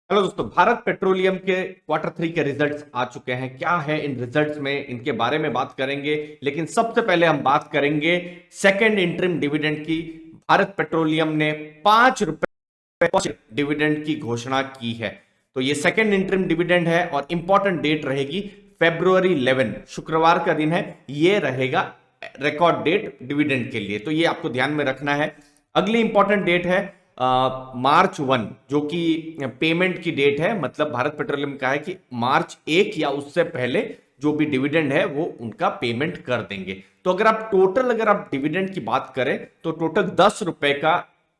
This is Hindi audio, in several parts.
हेलो दोस्तों, भारत पेट्रोलियम के क्वार्टर थ्री के रिजल्ट्स आ चुके हैं। क्या है इन रिजल्ट्स में, इनके बारे में बात करेंगे। लेकिन सबसे पहले हम बात करेंगे सेकेंड इंटरिम डिविडेंड की। भारत पेट्रोलियम ने 5 रुपए डिविडेंड की घोषणा की है। तो ये सेकेंड इंटरिम डिविडेंड है और इंपॉर्टेंट डेट रहेगी February 11, शुक्रवार का दिन है। ये रहेगा रिकॉर्ड डेट डिविडेंड के लिए, तो ये आपको ध्यान में रखना है। अगली इंपॉर्टेंट डेट है March 1, जो कि पेमेंट की डेट है। मतलब भारत पेट्रोलियम का है कि March 1 या उससे पहले जो भी डिविडेंड है वो उनका पेमेंट कर देंगे। तो अगर आप डिविडेंड की बात करें तो टोटल 10 रुपए का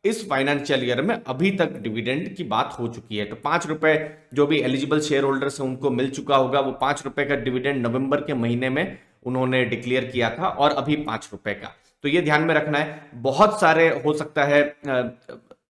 इस फाइनेंशियल ईयर में अभी तक डिविडेंड की बात हो चुकी है। तो 5 रुपए जो भी एलिजिबल शेयर होल्डर्स हैं उनको मिल चुका होगा। वो 5 रुपए का डिविडेंड नवंबर के महीने में उन्होंने डिक्लेयर किया था और अभी 5 रुपए का। तो ये ध्यान में रखना है। बहुत सारे हो सकता है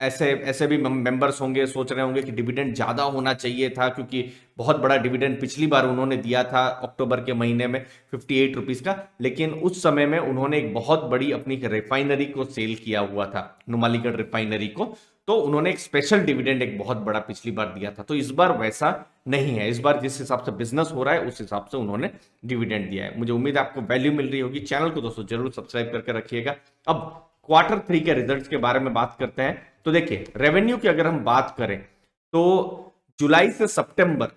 ऐसे ऐसे भी मेंबर्स होंगे, सोच रहे होंगे कि डिविडेंड ज्यादा होना चाहिए था, क्योंकि बहुत बड़ा डिविडेंड पिछली बार उन्होंने दिया था अक्टूबर के महीने में 58 रुपीज का। लेकिन उस समय में उन्होंने एक बहुत बड़ी अपनी रिफाइनरी को सेल किया हुआ था, नुमालीगढ़ रिफाइनरी को। तो उन्होंने एक स्पेशल डिविडेंड एक बहुत बड़ा पिछली बार दिया था। तो इस बार वैसा नहीं है। इस बार जिस हिसाब से बिजनेस हो रहा है उस हिसाब से उन्होंने डिविडेंड दिया है। मुझे उम्मीद है आपको वैल्यू मिल रही होगी। चैनल को दोस्तों जरूर सब्सक्राइब करके रखिएगा। अब क्वार्टर थ्री के रिजल्ट्स के बारे में बात करते हैं। तो देखिए, रेवेन्यू की अगर हम बात करें तो जुलाई से सितंबर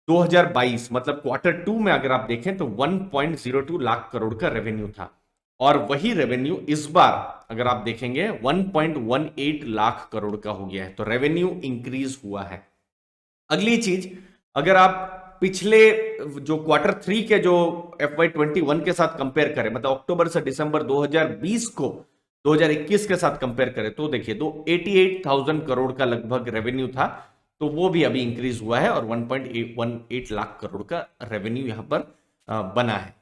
2022 मतलब क्वार्टर टू में अगर आप देखें तो 1.02 लाख करोड़ का रेवेन्यू था। और वही रेवेन्यू इस बार अगर आप देखेंगे 1.18 लाख करोड़ का हो गया है। तो रेवेन्यू इंक्रीज हुआ है। अगली चीज, अगर आप पिछले जो क्वार्टर थ्री के जो FY21 के साथ कंपेयर करें, मतलब अक्टूबर से दिसंबर 2020 को 2021 के साथ कंपेयर करें, तो देखिए तो 88,000 करोड़ का लगभग रेवेन्यू था। तो वो भी अभी इंक्रीज हुआ है और 1.18 लाख करोड़ का रेवेन्यू यहां पर बना है।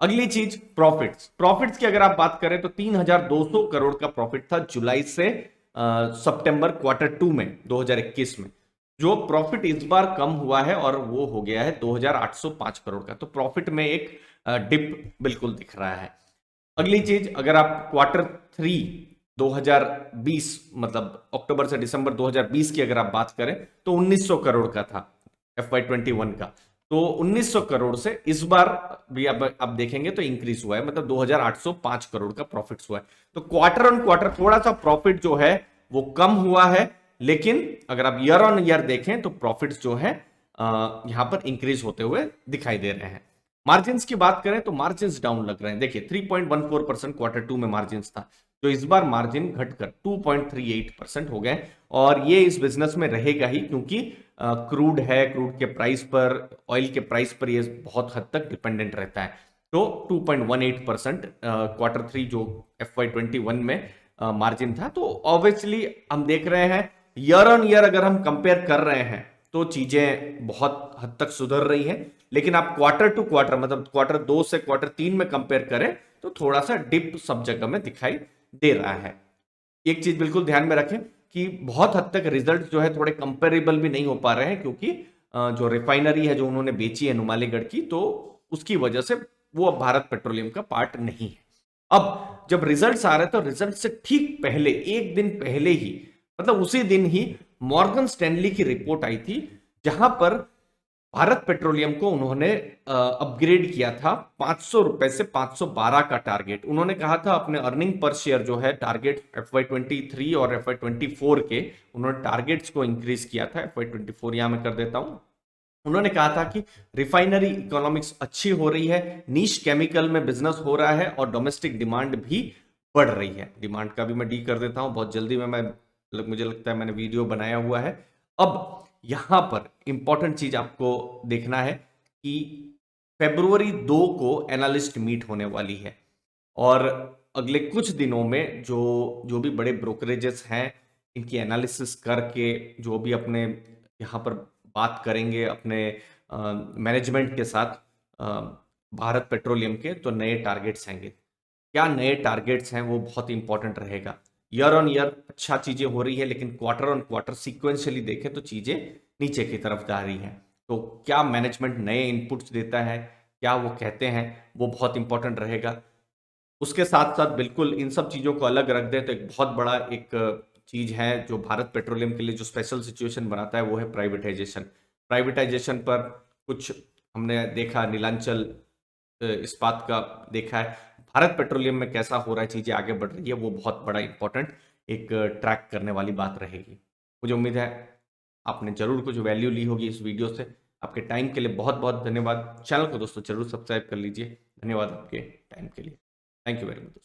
अगली चीज, प्रॉफिट्स। प्रॉफिट्स की अगर आप बात करें तो 3,200 करोड़ का प्रॉफिट था जुलाई से सितंबर क्वार्टर टू में 2021 में। जो प्रॉफिट इस बार कम हुआ है और वो हो गया है 2,805 करोड़ का। तो प्रॉफिट में एक डिप बिल्कुल दिख रहा है। अगली चीज, अगर आप क्वार्टर थ्री 2020 मतलब अक्टूबर से दिसंबर 2020 की अगर आप बात करें तो 1,900 करोड़ का था FY21 का। तो 1,900 करोड़ से इस बार भी अब देखेंगे तो इंक्रीज हुआ है, मतलब 2,805 करोड़ का प्रॉफिट हुआ है। तो क्वार्टर ऑन क्वार्टर थोड़ा सा प्रॉफिट जो है वो कम हुआ है। लेकिन अगर आप ईयर ऑन ईयर देखें तो प्रॉफिट्स जो है यहां पर इंक्रीज होते हुए दिखाई दे रहे हैं। मार्जिन की बात करें तो मार्जिन डाउन लग रहे हैं। देखिए 3.14% क्वार्टर टू में मार्जिन था, तो इस बार मार्जिन घटकर 2.38% हो गए। और ये इस बिजनेस में रहेगा ही, क्योंकि क्रूड है, क्रूड के प्राइस पर, ऑयल के प्राइस पर ये बहुत हद तक डिपेंडेंट रहता है। तो 2.18% क्वार्टर थ्री जो FY21 में मार्जिन था। तो ऑब्वियसली हम देख रहे हैं ईयर ऑन ईयर अगर हम कंपेयर कर रहे हैं तो चीजें बहुत हद तक सुधर रही हैं। लेकिन आप क्वार्टर टू क्वार्टर मतलब क्वार्टर दो से क्वार्टर तीन में कंपेयर करें तो थोड़ा सा डिप सब जगह में दिखाई दे रहा है। एक चीज बिल्कुल ध्यान में रखें कि बहुत हद तक रिजल्ट जो है थोड़े कंपेरेबल भी नहीं हो पा रहे हैं, क्योंकि जो रिफाइनरी है जो उन्होंने बेची है नुमालीगढ़ की, तो उसकी वजह से वो अब भारत पेट्रोलियम का पार्ट नहीं है। अब जब रिजल्ट्स आ रहे हैं तो रिजल्ट से ठीक पहले, एक दिन पहले ही, मतलब उसी दिन ही मॉर्गन स्टैनली की रिपोर्ट आई थी, जहां पर भारत पेट्रोलियम को उन्होंने अपग्रेड किया था 500 रुपए से 512 का टारगेट। उन्होंने कहा था अपने अर्निंग पर शेयर जो है टारगेट FY23 और FY24 के, उन्होंने टारगेट्स को इंक्रीज किया था। FY24 यहां मैं कर देता हूं। उन्होंने कहा था कि रिफाइनरी इकोनॉमिक्स अच्छी हो रही है, नीश केमिकल में बिजनेस हो रहा है और डोमेस्टिक डिमांड भी बढ़ रही है। डिमांड का भी मैं डी कर देता हूं बहुत जल्दी में, मुझे लगता है मैंने वीडियो बनाया हुआ है। अब यहां पर इंपॉर्टेंट चीज आपको देखना है कि February 2 को एनालिस्ट मीट होने वाली है। और अगले कुछ दिनों में जो जो भी बड़े ब्रोकरेजेस हैं इनकी एनालिसिस करके जो भी अपने यहाँ पर बात करेंगे अपने मैनेजमेंट के साथ भारत पेट्रोलियम के, तो नए टारगेट्स आएंगे। क्या नए टारगेट्स हैं वो बहुत इंपॉर्टेंट रहेगा। ईयर ऑन ईयर अच्छा चीजें हो रही है, लेकिन क्वार्टर ऑन क्वार्टर सिक्वेंशियली देखें तो चीजें नीचे की तरफ जा रही हैं। तो क्या मैनेजमेंट नए इनपुट्स देता है, क्या वो कहते हैं, वो बहुत इंपॉर्टेंट रहेगा। उसके साथ साथ बिल्कुल इन सब चीजों को अलग रख दे तो एक बहुत बड़ा एक चीज है जो भारत पेट्रोलियम के लिए जो स्पेशल सिचुएशन बनाता है वो है प्राइवेटाइजेशन। प्राइवेटाइजेशन पर कुछ हमने देखा, नीलांचल इस्पात का देखा है। भारत पेट्रोलियम में कैसा हो रहा है, चीजें आगे बढ़ रही है, वो बहुत बड़ा इंपॉर्टेंट एक ट्रैक करने वाली बात रहेगी। मुझे उम्मीद है आपने जरूर कुछ वैल्यू ली होगी इस वीडियो से। आपके टाइम के लिए बहुत बहुत धन्यवाद। चैनल को दोस्तों जरूर सब्सक्राइब कर लीजिए। धन्यवाद आपके टाइम के लिए। Thank you very much.